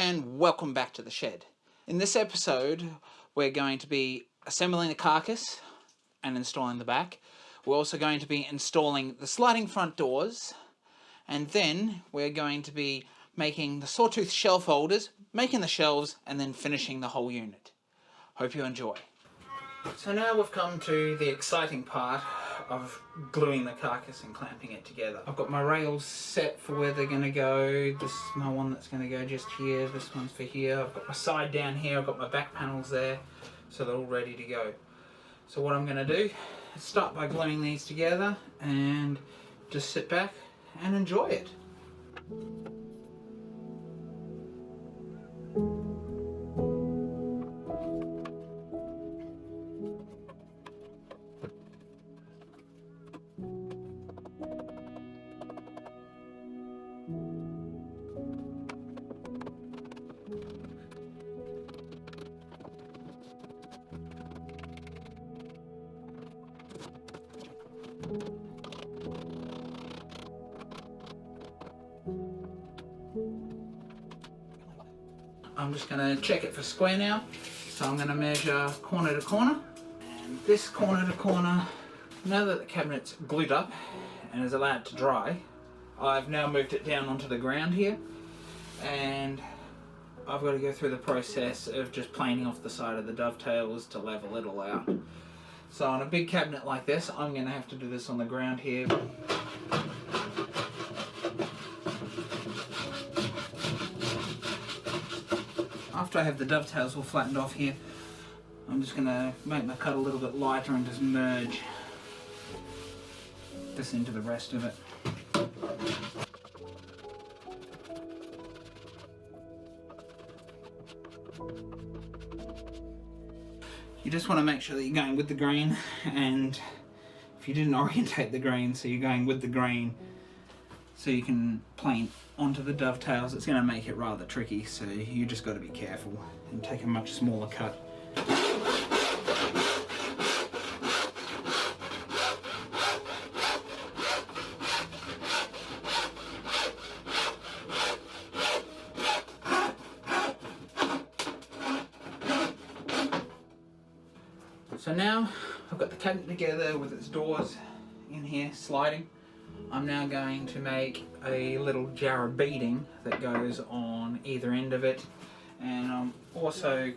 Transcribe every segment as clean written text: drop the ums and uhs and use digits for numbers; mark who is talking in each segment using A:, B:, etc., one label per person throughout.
A: and welcome back to the shed. In this episode we're going to be assembling the carcass and installing the back. We're also going to be installing the sliding front doors, and then we're going to be making the sawtooth shelf holders, making the shelves, and then finishing the whole unit. Hope you enjoy. So now we've come to the exciting part of gluing the carcass and clamping it together. I've got my rails set for where they're going to go. This is my one that's going to go just here. This one's for here. I've got my side down here. I've got my back panels there, so they're all ready to go. So what I'm going to do is start by gluing these together and just sit back and enjoy it. I'm just going to check it for square now, so I'm going to measure corner to corner, and this corner to corner, now that the cabinet's glued up and is allowed to dry, I've now moved it down onto the ground here, and I've got to go through the process of just planing off the side of the dovetails to level it all out. So on a big cabinet like this, I'm going to have to do this on the ground here. After I have the dovetails all flattened off here, I'm just going to make my cut a little bit lighter and just merge this into the rest of it. You just want to make sure that you're going with the grain, and if you didn't orientate the grain so you're going with the grain so you can plane onto the dovetails, it's going to make it rather tricky, so you just got to be careful and take a much smaller cut. So now I've got the cabinet together with its doors in here sliding. I'm now going to make a little Jarrah beading that goes on either end of it, and I'm also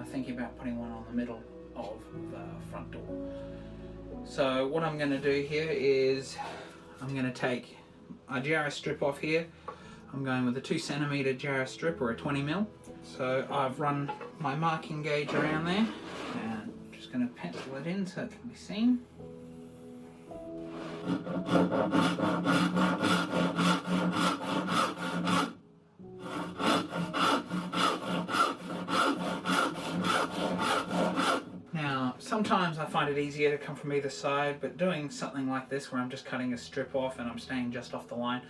A: thinking about putting one on the middle of the front door. So what I'm going to do here is I'm going to take a Jarrah strip off here. I'm going with a 2cm Jarrah strip, or a 20mm. So I've run my marking gauge around there, and I'm just going to pencil it in so it can be seen. Now, sometimes I find it easier to come from either side, but doing something like this where I'm just cutting a strip off and I'm staying just off the line,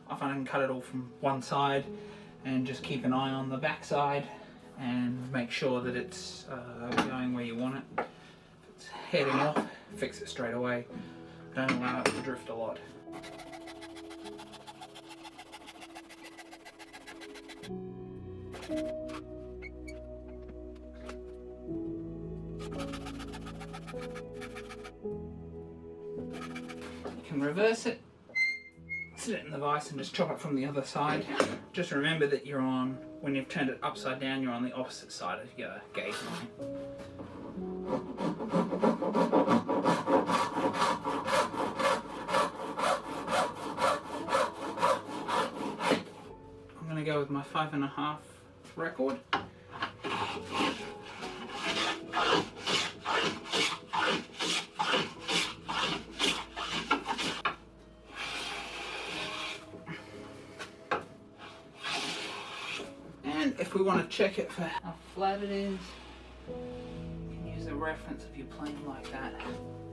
A: I find I can cut it all from one side and just keep an eye on the back side and make sure that it's going where you want it. If it's heading off, fix it straight away. Don't allow it to drift a lot. You can reverse it, sit it in the vise and just chop it from the other side. Just remember that you're on, when you've turned it upside down, you're on the opposite side of your gauge line. Go with my 5.5 record. And if we want to check it for how flat it is, you can use the reference of your plane like that.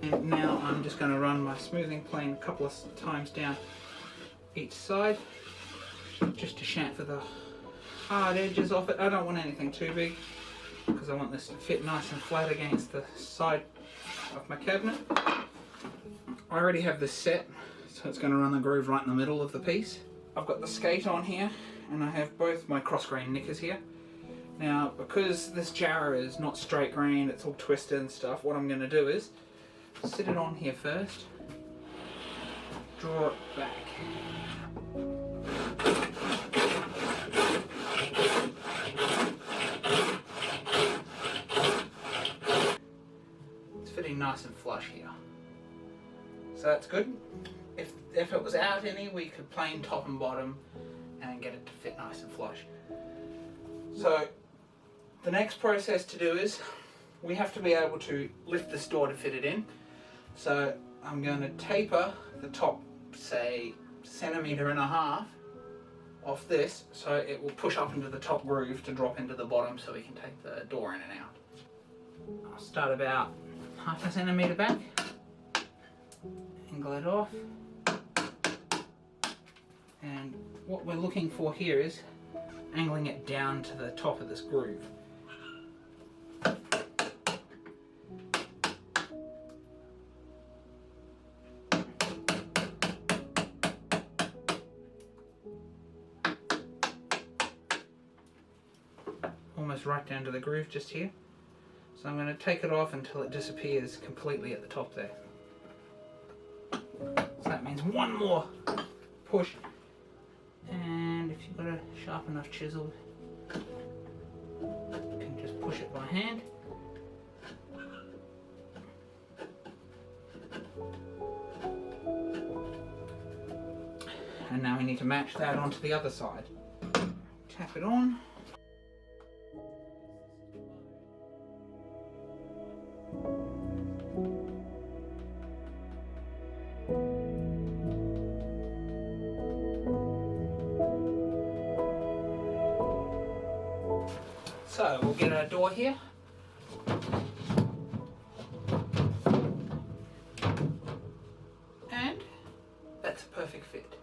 A: And now I'm just going to run my smoothing plane a couple of times down each side, just to chamfer the hard edges off it. I don't want anything too big because I want this to fit nice and flat against the side of my cabinet. I already have this set, so it's going to run the groove right in the middle of the piece. I've got the skate on here, and I have both my cross grain knickers here. Now, because this Jarrah is not straight grain, it's all twisted and stuff, what I'm going to do is sit it on here first, draw it back. It's fitting nice and flush here. So that's good. If it was out any, we could plane top and bottom and get it to fit nice and flush. So the next process to do is we have to be able to lift this door to fit it in. So I'm going to taper the top, say, 1.5 centimeters off this, so it will push up into the top groove to drop into the bottom so we can take the door in and out. I'll start about 0.5 centimeter back, angle it off, and what we're looking for here is angling it down to the top of this groove. Almost right down to the groove just here. So I'm going to take it off until it disappears completely at the top there. So that means one more push. And if you've got a sharp enough chisel, you can just push it by hand. And now we need to match that onto the other side. Tap it on. So we'll get our door here. And that's a perfect fit.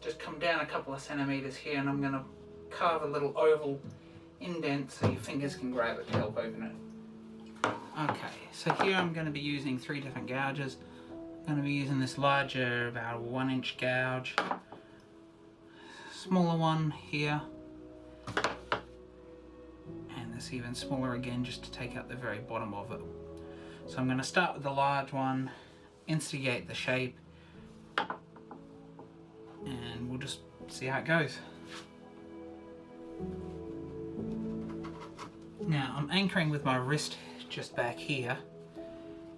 A: Just come down a couple of centimeters here and I'm going to carve a little oval indent so your fingers can grab it to help open it. Okay, so here I'm going to be using 3 different gouges. I'm going to be using this larger, about a 1-inch gouge, smaller one here, and this even smaller again just to take out the very bottom of it. So I'm going to start with the large one, instigate the shape, and we'll just see how it goes. Now I'm anchoring with my wrist just back here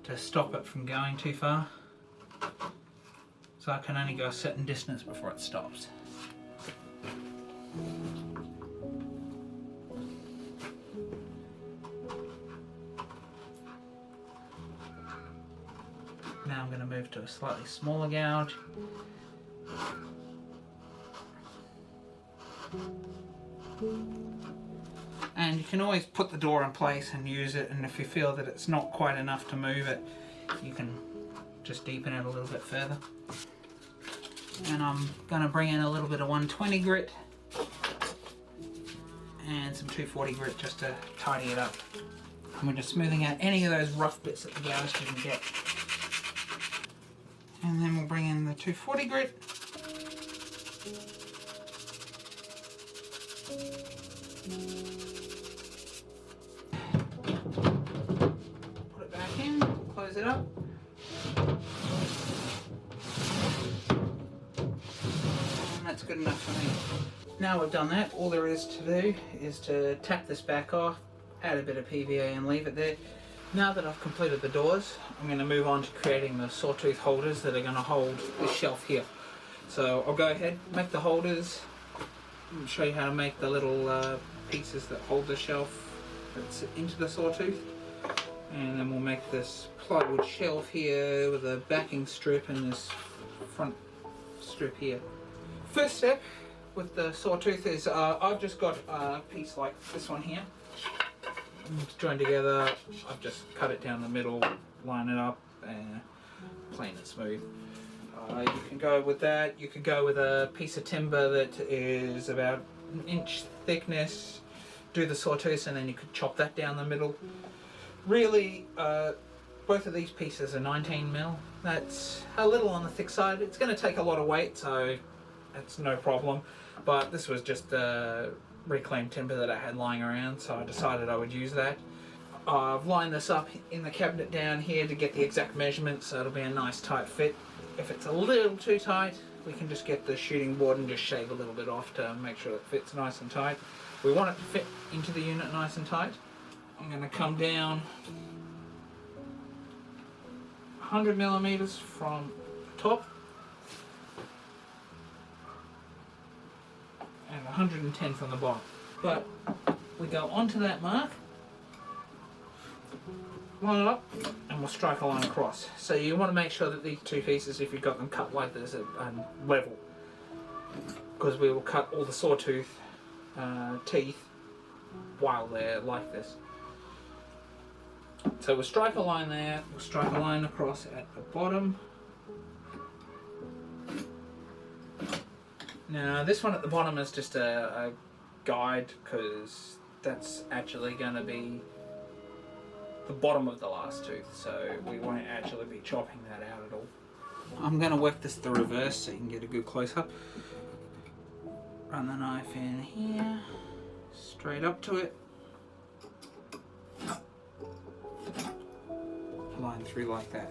A: to stop it from going too far, so I can only go a certain distance before it stops. Now I'm going to move to a slightly smaller gouge. And you can always put the door in place and use it, and if you feel that it's not quite enough to move it, you can just deepen it a little bit further. And I'm going to bring in a little bit of 120 grit and some 240 grit just to tidy it up. And we're just smoothing out any of those rough bits that the gouge didn't get. And then we'll bring in the 240 grit. Put it back in, close it up. And that's good enough for me. Now we've done that, all there is to do is to tap this back off, add a bit of PVA and leave it there. Now that I've completed the doors, I'm going to move on to creating the sawtooth holders that are going to hold this shelf here. So I'll go ahead, make the holders, and show you how to make the little pieces that hold the shelf that's into the sawtooth. And then we'll make this plywood shelf here with a backing strip and this front strip here. First step with the sawtooth is I've just got a piece like this one here. It's joined together. I've just cut it down the middle, line it up, and plain and smooth. You can go with that. You could go with a piece of timber that is about 1 inch thickness. Do the sawtooth, and then you could chop that down the middle. Really, both of these pieces are 19mm. That's a little on the thick side. It's going to take a lot of weight, so that's no problem. but this was just reclaimed timber that I had lying around, so I decided I would use that. I've lined this up in the cabinet down here to get the exact measurements, so it'll be a nice tight fit. If it's a little too tight, we can just get the shooting board and just shave a little bit off to make sure it fits nice and tight. We want it to fit into the unit nice and tight. I'm going to come down 100 millimeters from the top and 110 from the bottom. But we go onto that mark, line it up, and we'll strike a line across. So you want to make sure that these two pieces, if you've got them cut like this, are level, because we will cut all the sawtooth teeth while they're like this. So we'll strike a line there, we'll strike a line across at the bottom. Now this one at the bottom is just a guide, because that's actually going to be the bottom of the last tooth, so we won't actually be chopping that out at all. I'm going to work this the reverse so you can get a good close-up. Run the knife in here, straight up to it, line through like that.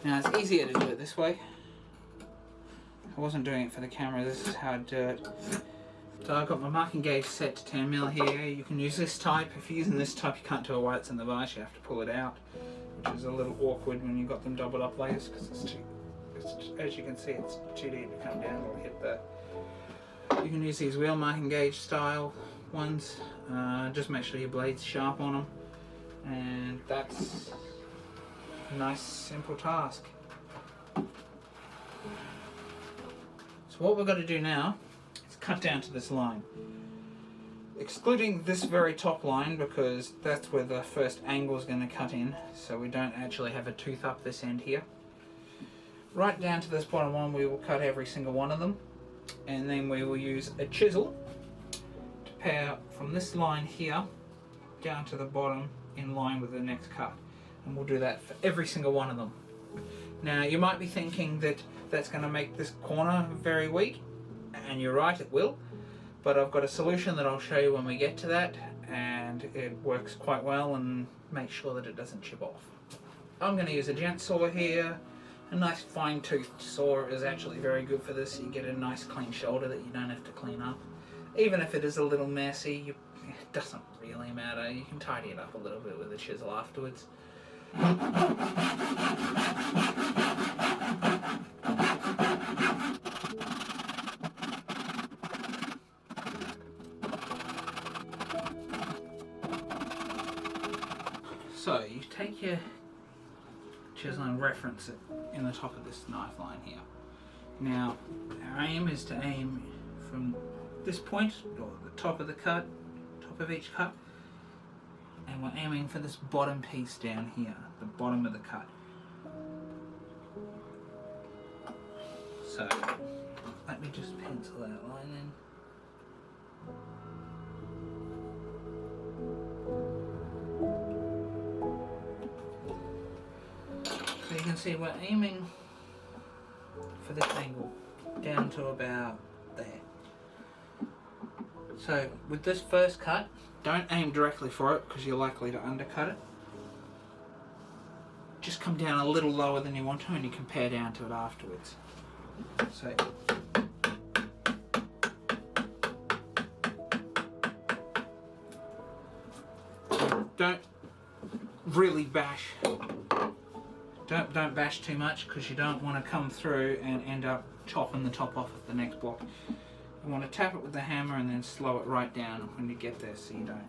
A: Now it's easier to do it this way. I wasn't doing it for the camera, this is how I do it. So I've got my marking gauge set to 10mm here. You can use this type. If you're using this type, you can't tell why it's in the vise, you have to pull it out, which is a little awkward when you've got them doubled up layers, because as you can see, it's too deep to come down or hit that. You can use these wheel marking gauge style ones. Just make sure your blade's sharp on them, and that's a nice simple task. So what we've got to do now is cut down to this line, excluding this very top line, because that's where the first angle is going to cut in, so we don't actually have a tooth up this end here. Right down to this bottom one, we will cut every single one of them, and then we will use a chisel to pair from this line here down to the bottom in line with the next cut, and we'll do that for every single one of them. Now you might be thinking that that's going to make this corner very weak, and you're right, it will, but I've got a solution that I'll show you when we get to that, and it works quite well and makes sure that it doesn't chip off. I'm going to use a gent saw here. A nice fine toothed saw is actually very good for this. You get a nice clean shoulder that you don't have to clean up. Even if it is a little messy, it doesn't really matter. You can tidy it up a little bit with a chisel afterwards. So you take your chisel and reference it in the top of this knife line here. Now our aim is to aim from this point, or the top of the cut, top of each cut, and we're aiming for this bottom piece down here, the bottom of the cut. So let me just pencil that line in. So you can see we're aiming for this angle down to about there. So with this first cut, don't aim directly for it because you're likely to undercut it. Just come down a little lower than you want to, and you can pare down to it afterwards. So don't really bash. Don't bash too much, because you don't want to come through and end up chopping the top off of the next block. You want to tap it with the hammer and then slow it right down when you get there, so you don't.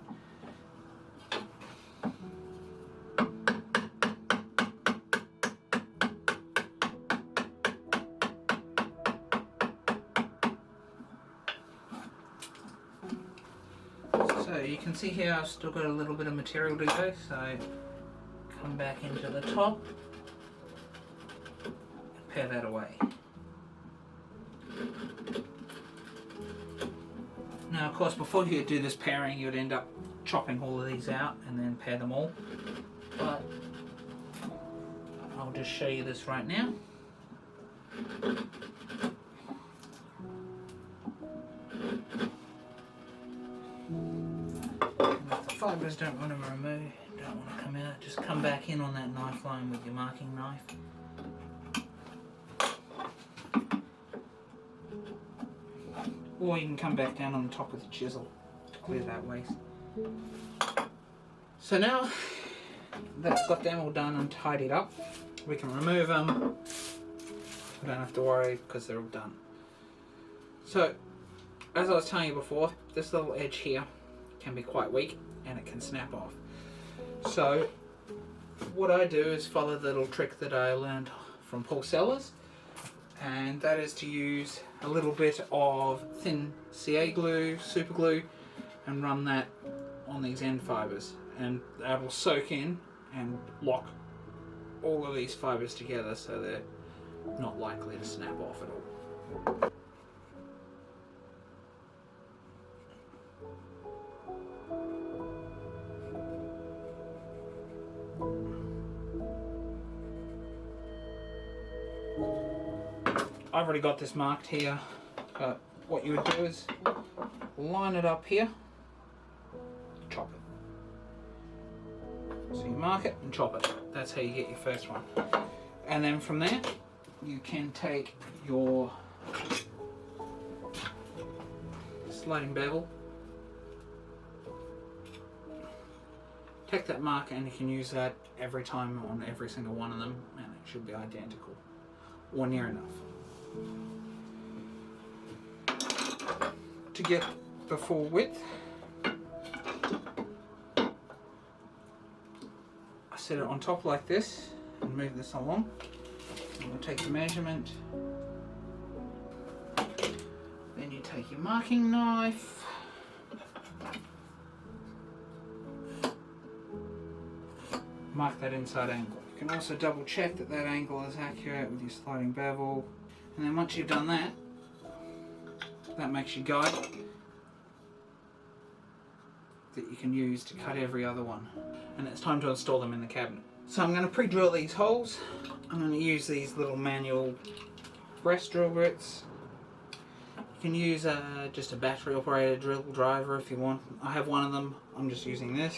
A: So you can see here I've still got a little bit of material to go, so come back into the top and pare that away. Now of course before you do this paring you'd end up chopping all of these out and then pare them all, but I'll just show you this right now. fibres don't want to come out, just come back in on that knife line with your marking knife. Or you can come back down on the top with a chisel to clear that waste. So now that's got them all done and tidied up, we can remove them. We don't have to worry because they're all done. So, as I was telling you before, this little edge here can be quite weak and it can snap off. So, what I do is follow the little trick that I learned from Paul Sellers, and that is to use a little bit of thin CA glue, super glue, and run that on these end fibres, and that will soak in and lock all of these fibres together so they're not likely to snap off at all. I've already got this marked here, but what you would do is line it up here, chop it. So you mark it and chop it. That's how you get your first one. And then from there, you can take your sliding bevel, take that marker, and you can use that every time on every single one of them, and it should be identical or near enough. To get the full width, I set it on top like this and move this along. And we'll take the measurement. Then you take your marking knife, mark that inside angle. You can also double check that that angle is accurate with your sliding bevel. And then once you've done that, that makes your guide that you can use to cut every other one. And it's time to install them in the cabinet. So I'm going to pre-drill these holes. I'm going to use these little manual breast drill bits. You can use just a battery operated drill driver if you want. I have one of them, I'm just using this.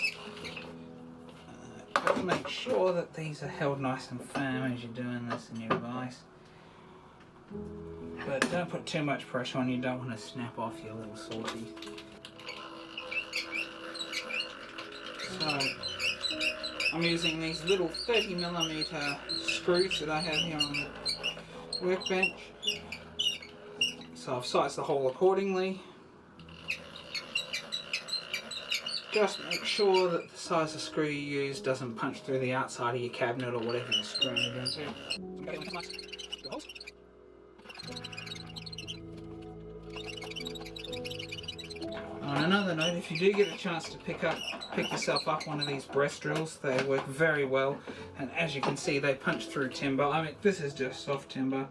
A: Just make sure that these are held nice and firm as you're doing this in your device. But don't put too much pressure on, you don't want to snap off your little saw teeth. So, I'm using these little 30mm screws that I have here on the workbench. So I've sized the hole accordingly. Just make sure that the size of screw you use doesn't punch through the outside of your cabinet or whatever you're screwing it into. On another note, if you do get a chance to pick yourself up one of these breast drills, they work very well, and as you can see they punch through timber. I mean, this is just soft timber,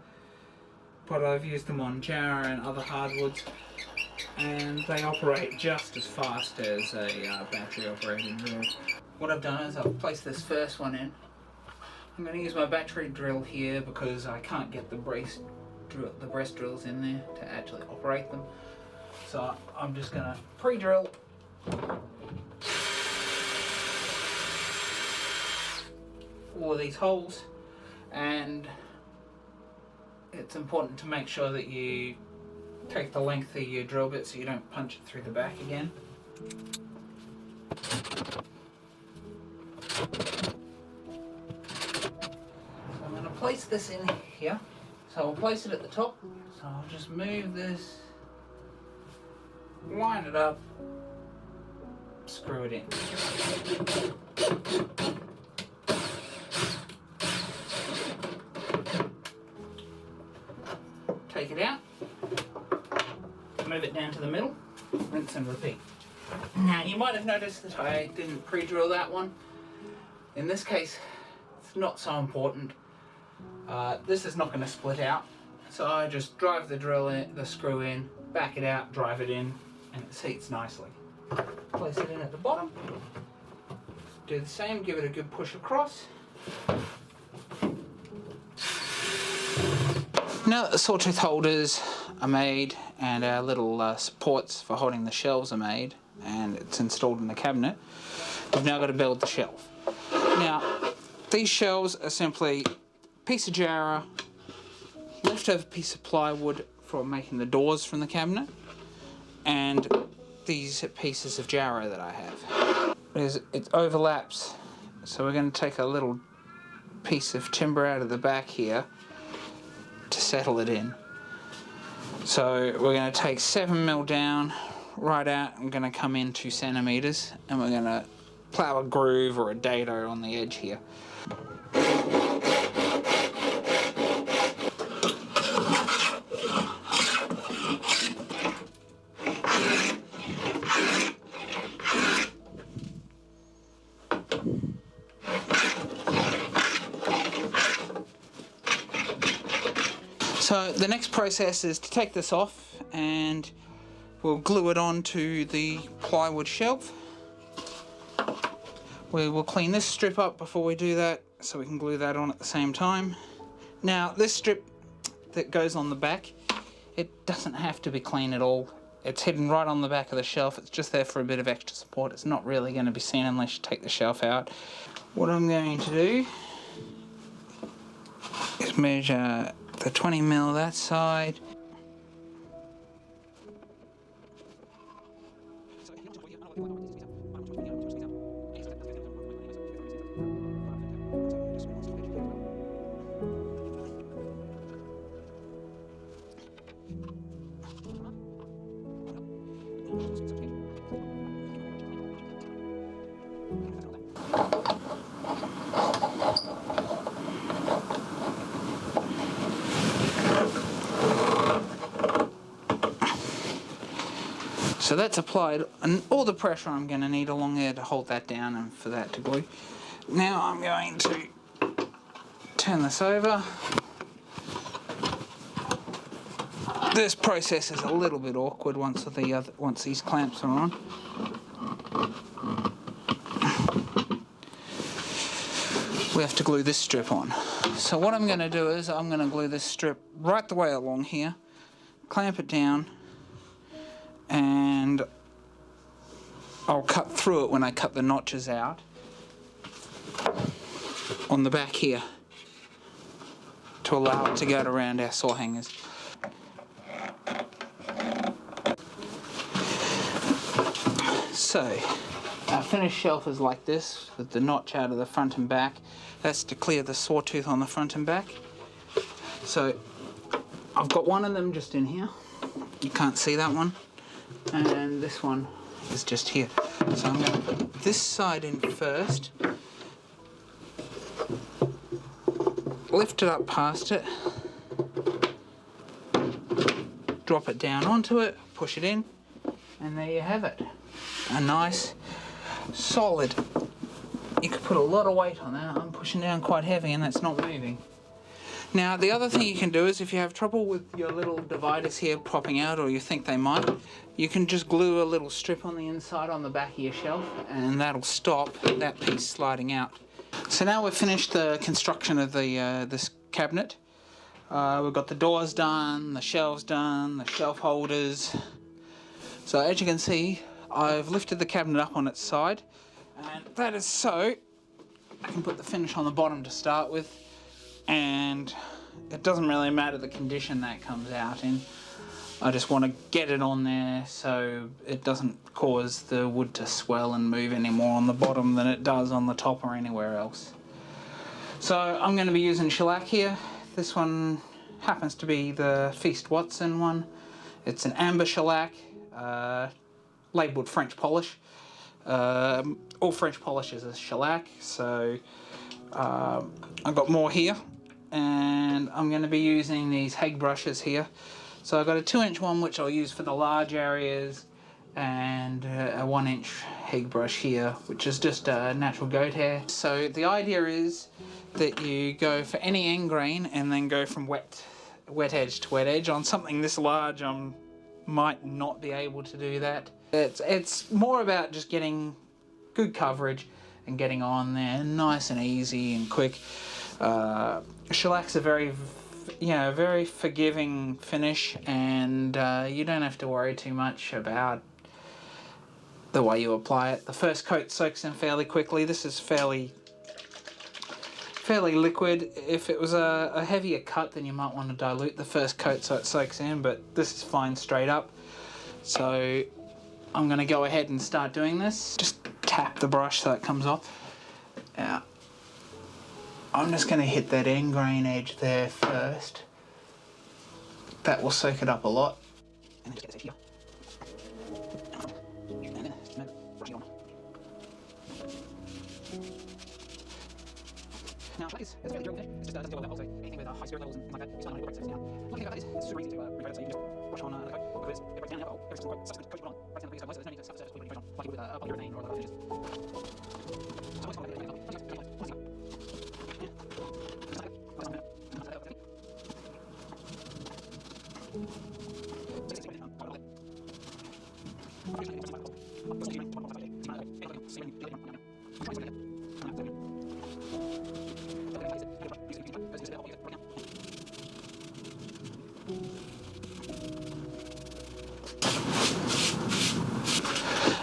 A: but I've used them on Jarrah and other hardwoods, and they operate just as fast as a battery operated drill. What I've done is I've placed this first one in. I'm going to use my battery drill here because I can't get the breast drills in there to actually operate them. So I'm just going to pre-drill all of these holes, and it's important to make sure that you take the length of your drill bit so you don't punch it through the back again. So I'm going to place this in here. So I'll place it at the top. So I'll just move this, line it up, screw it in. Take it out, move it down to the middle, rinse and repeat. Now you might have noticed that I didn't pre-drill that one. In this case, it's not so important. This is not going to split out, so I just drive the screw in, back it out, drive it in, and it seats nicely. Place it in at the bottom, do the same, give it a good push across. Now that the sawtooth holders are made and our little supports for holding the shelves are made, and it's installed in the cabinet, we've now got to build the shelf. Now, these shelves are simply a piece of Jarrah, leftover piece of plywood for making the doors from the cabinet, and these pieces of Jarrah that I have. It overlaps, so we're going to take a little piece of timber out of the back here to settle it in. So we're going to take 7mm down, right out. I'm going to come in 2 centimeters, and we're going to plow a groove or a dado on the edge here. So the next process is to take this off, and we'll glue it onto the plywood shelf. We will clean this strip up before we do that, so we can glue that on at the same time. Now, this strip that goes on the back, it doesn't have to be clean at all. It's hidden right on the back of the shelf. It's just there for a bit of extra support. It's not really going to be seen unless you take the shelf out. What I'm going to do is measure the 20mm that side. So that's applied, and all the pressure I'm going to need along there to hold that down and for that to glue. Now I'm going to turn this over. This process is a little bit awkward once these clamps are on. We have to glue this strip on. So what I'm going to do is I'm going to glue this strip right the way along here, clamp it down, and I'll cut through it when I cut the notches out on the back here to allow it to go around our saw hangers. So our finished shelf is like this, with the notch out of the front and back. That's to clear the sawtooth on the front and back. So I've got one of them just in here. You can't see that one. And this one is just here. So I'm going to put this side in first, lift it up past it, drop it down onto it, push it in, and there you have it. A nice, solid. You could put a lot of weight on that. I'm pushing down quite heavy and that's not moving. Now, the other thing you can do is if you have trouble with your little dividers here popping out, or you think they might, you can just glue a little strip on the inside on the back of your shelf, and that'll stop that piece sliding out. So now we've finished the construction of this cabinet. We've got the doors done, the shelves done, the shelf holders. So as you can see, I've lifted the cabinet up on its side, and that is so I can put the finish on the bottom to start with. And it doesn't really matter the condition that comes out in. I just want to get it on there so it doesn't cause the wood to swell and move any more on the bottom than it does on the top or anywhere else. So I'm going to be using shellac here. This one happens to be the Feast Watson one. It's an amber shellac, labelled French polish. All French polishes are shellac, so I've got more here. And I'm going to be using these Hague brushes here. So I've got a 2-inch one which I'll use for the large areas, and a 1-inch Hague brush here which is just natural goat hair. So the idea is that you go for any end grain and then go from wet edge to wet edge. On something this large I might not be able to do that. It's more about just getting good coverage and getting on there nice and easy and quick. Shellac's a very forgiving finish, and you don't have to worry too much about the way you apply it. The first coat soaks in fairly quickly. This is fairly liquid. If it was a heavier cut, then you might want to dilute the first coat so it soaks in, but this is fine straight up. So I'm going to go ahead and start doing this. Just tap the brush so it comes off. Now, I'm just going to hit that end grain edge there first. That will soak it up a lot. And then just get this edge here. And then just brush it on. Now, like this, it's a fairly durable finish. It's just doesn't deal with that. So anything with high spirit levels and things like that, it's not going to break. Now, one thing about this, it's super easy to repair it. So you can just brush on another coat. Because it breaks down the alcohol. Every single coat, subsequent coat you put on, breaks down the piece. So there's no need to stuff the surface when you put it on, like you would with polyurethane or other finishes.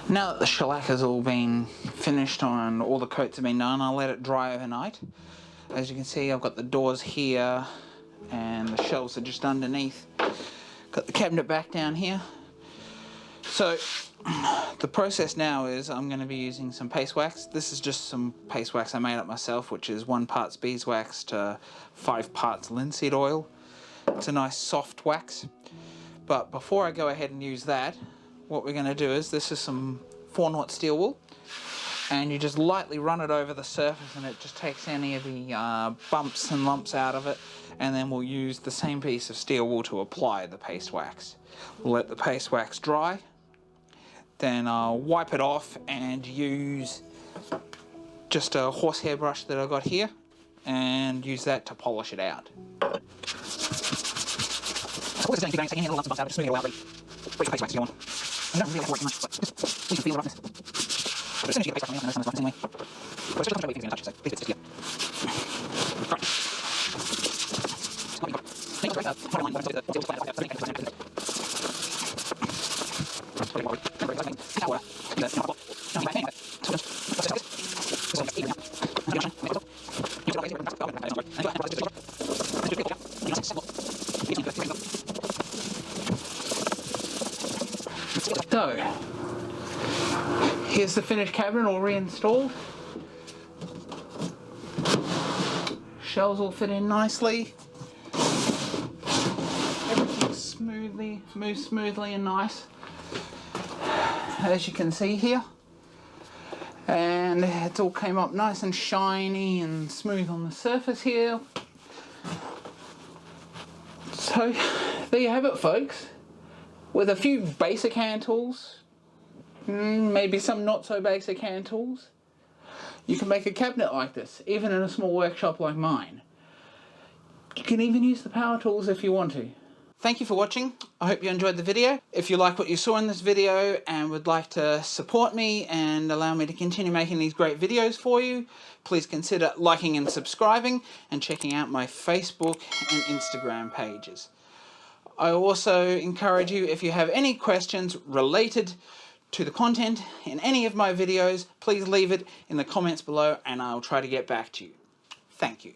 A: Now that the shellac has all been finished and all the coats have been done, I'll let it dry overnight. As you can see, I've got the doors here and the shelves are just underneath. Got the cabinet back down here. So the process now is I'm going to be using some paste wax. This is just some paste wax I made up myself, which is 1 part beeswax to 5 parts linseed oil. It's a nice soft wax. But before I go ahead and use that, what we're going to do is, this is some 4/0 steel wool, and you just lightly run it over the surface and it just takes any of the bumps and lumps out of it, and then we'll use the same piece of steel wool to apply the paste wax. We'll let the paste wax dry, then I'll wipe it off and use just a horsehair brush that I got here and use that to polish it out. What is it doing? Taking any little lumps and bumps out, just smoothing it all out, break the paste wax if you want. You don't really have to work too much, but just we can feel the roughness. But as soon as you get the paste wax on, you'll know some of this roughness anyway. But it's just not weight if you're going to touch it, so this bit's here. Right. Make it right line, but it's all flat like that, so make it So, here's the finished cabinet all reinstalled. Shelves all fit in nicely. Everything moves smoothly and nice, as you can see here. And it all came up nice and shiny and smooth on the surface here. So, there you have it, folks. With a few basic hand tools, maybe some not so basic hand tools, you can make a cabinet like this, even in a small workshop like mine. You can even use the power tools if you want to. Thank you for watching. I hope you enjoyed the video. If you like what you saw in this video and would like to support me and allow me to continue making these great videos for you, please consider liking and subscribing and checking out my Facebook and Instagram pages. I also encourage you, if you have any questions related to the content in any of my videos, please leave it in the comments below and I'll try to get back to you. Thank you.